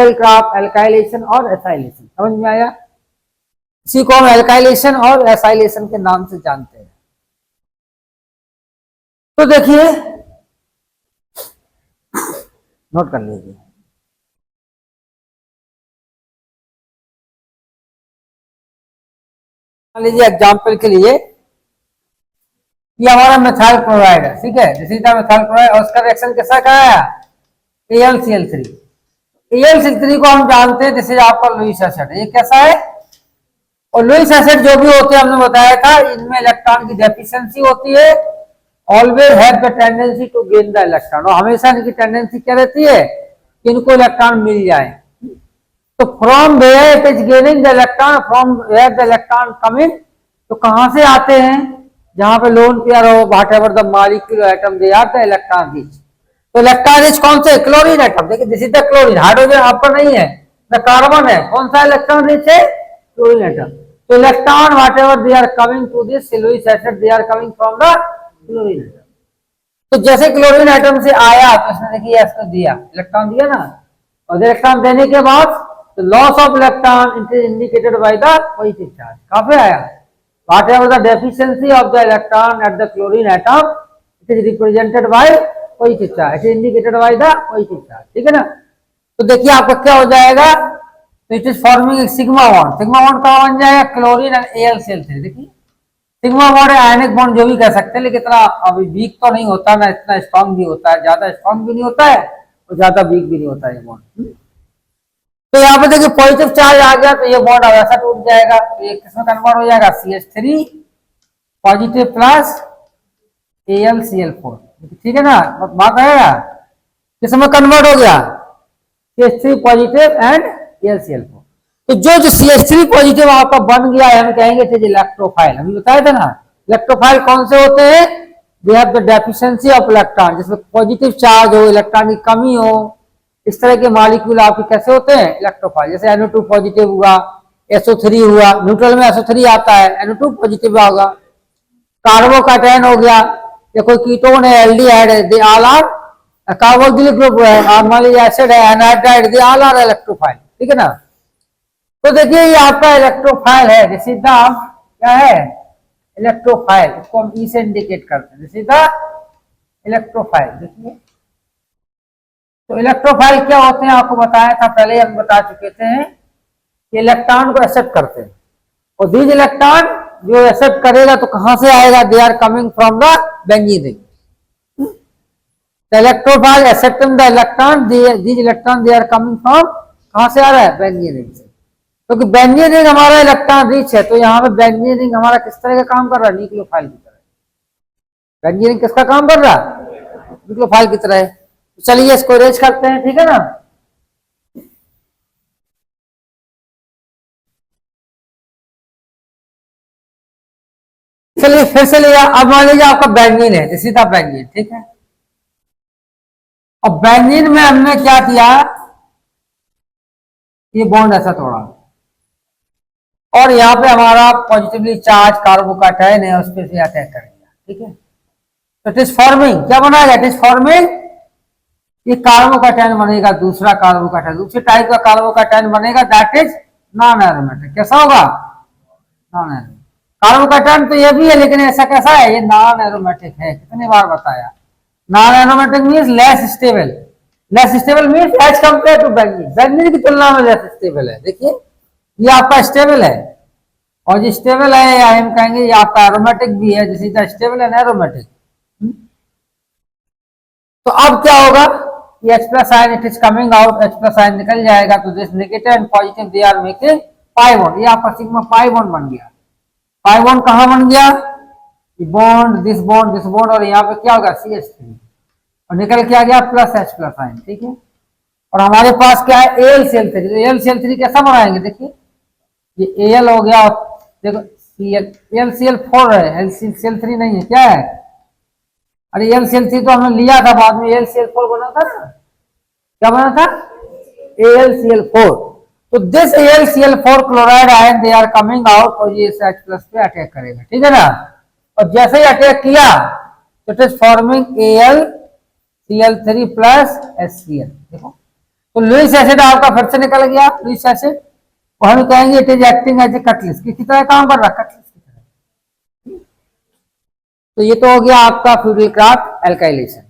Chemical crop alkylation और acylation, समझ में आया? इसी को हम एल्काइलेशन और एसाइलेशन के नाम से जानते हैं। तो देखिए, नोट कर लीजिए, मान लीजिए एग्जाम्पल के लिए ये हमारा मेथाइल क्लोराइड है, ठीक है, this is the methyl chloride और उसका रिएक्शन कैसा कराया, AlCl3। AlCl3 को हम जानते हैं दिस इज आपका लुईस एसिड, ये कैसा है, और लुईस एसिड जो भी होते हैं हमने बताया था इनमें इलेक्ट्रॉन की डेफिशिएंसी होती है, always have the tendency to gain the electron, और हमेशा इनकी टेंडेंसी क्या रहती है कि इनको इलेक्ट्रॉन मिल जाए। तो from where it is gaining the electron, from where the electron coming, तो कहां से आते हैं, जहां पे लोन पेयर हो, whatever the molecule atom they are the electron rich. तो इलेक्ट्रॉन रिच कौन से, क्लोरीन एटम, देखिए this is the chlorine, hydrogen आपका नहीं है, द कार्बन है, कौन सा इलेक्ट्रॉन रिच है, क्लोरीन एटम। तो electron whatever they are coming to this Lewis acid, they are coming from the chlorine atom. तो जैसे क्लोरीन एटम से आया तो इसने देखिए इसको दिया, इलेक्ट्रॉन दिया ना, और इलेक्ट्रॉन देने के बाद loss of electron it is indicated by the positive charge, कहां पे आया, whatever the deficiency of the electron at the chlorine atom it is represented by positive charge, it is indicated by the positive charge, ठीक है ना। तो देखिए आपका क्या हो जाएगा, तो it is forming sigma bond, sigma bond कहां बन जाएगा, क्लोरीन एंड AlCl3, देखिए सिग्मा बॉन्ड है, आयनिक बॉन्ड जो भी कह सकते हैं, लेकिन इतना अभी वीक तो नहीं होता ना, इतना स्ट्रॉन्ग भी होता है, ज्यादा स्ट्रॉन्ग भी नहीं होता है और ज्यादा वीक भी नहीं होता है ये बॉन्ड। तो यहाँ पे देखिए पॉजिटिव चार्ज आ गया तो ये बॉन्ड अब ऐसा टूट जाएगा, तो ये किसमें कन्वर्ट हो जाएगा, CH3 पॉजिटिव प्लस AlCl4, ठीक है ना, बात आएगा किसमें कन्वर्ट हो गया, CH3 पॉजिटिव एंड AlCl4। तो जो CH3 पॉजिटिव आपका बन गया है हम कहेंगे थे इलेक्ट्रोफाइल, हम बताया था ना, इलेक्ट्रोफाइल कौन से होते हैं, they have the deficiency of electron, जिसमें पॉजिटिव चार्ज हो, इलेक्ट्रॉन की कमी हो, इस तरह के मॉलिक्यूल आपके कैसे होते हैं, इलेक्ट्रोफाइल। जैसे NO2 पॉजिटिव हुआ, SO3 हुआ, न्यूट्रल में SO3 आता है, NO2 पॉजिटिव होगा, कार्बोकैटायन हो गया, या कोई कीटोन है, एल्डिहाइड है, they all are carboxylic group है, और मान लीजिए एसिड है, anhydride, they all are electrophile, ठीक है ना। तो देखिए ये आपका इलेक्ट्रोफाइल है, दिस इज द क्या है, इलेक्ट्रोफाइल, इसको हम ई से इंडिकेट करते हैं, दिस इज द इलेक्ट्रोफाइल। देखिए तो इलेक्ट्रोफाइल क्या होते हैं आपको बताया था पहले, हम बता चुके थे कि इलेक्ट्रॉन को एक्सेप्ट करते हैं, और दीज इलेक्ट्रॉन जो एक्सेप्ट करेगा तो कहां से आएगा, they are coming from the benzene ring. The electrophile accepting the electron, these electron they are coming from, कहां से आ रहा है, बेंजीन रिंग से, क्योंकि तो बेंजीन रिंग हमारा इलेक्ट्रॉन रिच है, तो यहाँ पे बेंजीन रिंग हमारा किस तरह का काम कर रहा है, न्यूक्लियोफाइल की तरह। बेंजीन रिंग किसका काम कर रहा है, न्यूक्लियोफाइल की तरह है। चलिए इसको अरेंज करते हैं, ठीक है ना। चलिए फिर से लिया, अब मान लीजिए आपका बेंजीन है, सीधा बेंजीन, ठीक है, और बेंजीन में हमने क्या किया, ये बॉन्ड ऐसा तोड़ा, और यहाँ पे हमारा पॉजिटिवली चार्ज कार्बोकैटायन है, उस पर से अटैक कर दिया, ठीक है। तो इट इज फॉर्मिंग, क्या बनाएगा, इट इज फॉर्मिंग, ये कार्बोकैटायन बनेगा, दूसरा कार्बोकैटायन, दूसरे टाइप का कार्बोकैटायन बनेगा, दैट इज नॉन एरोमेटिक। कैसा होगा, नॉन एरोमेटिक। कार्बोकैटायन तो ये भी है, लेकिन ऐसा कैसा है, ये नॉन एरोमेटिक है, कितनी बार बताया, non aromatic means less stable, less stable means as compare to benzene, benzene की तुलना में लेस स्टेबल है। देखिए ये आपका स्टेबल है, और जो स्टेबल है या हम कहेंगे ये आपका एरोमेटिक भी है, जिस द स्टेबल एंड एरोमेटिक। तो अब क्या होगा, ये H plus ion it is coming out, H plus ion निकल जाएगा, तो this negative and positive they are making pi bond, ये आपका सिग्मा पाई बॉन्ड बन गया। पाई बॉन्ड कहां बन गया, bond, this bond, this bond, और यहाँ पे क्या होगा CH3, और निकल के आ गया प्लस H प्लस आयन, ठीक है। और हमारे पास क्या है, AlCl3, AlCl3 कैसा बनाएंगे, देखिए ये Al हो गया, देखो AlCl4 है, AlCl3 नहीं है, क्या है, अरे AlCl3 तो हमने लिया था बाद में, AlCl4 बना था ना, क्या बना था, AlCl4। तो this AlCl4 chloride ion they are coming out, और ये इस H प्लस पे अटैक करेगा, ठीक है ना। और जैसे ही अटैक किया तो it is forming AlCl3 plus HCl, देखो तो लुईस एसिड आपका फिर से निकल गया, लुईस एसिड, तो हम कहेंगे it is acting as a catalyst, किसी तरह काम कर रहा है कैटलिस्ट की तरह। तो ये तो हो गया आपका फ्यूरिल क्राफ्ट एल्काइलेशन।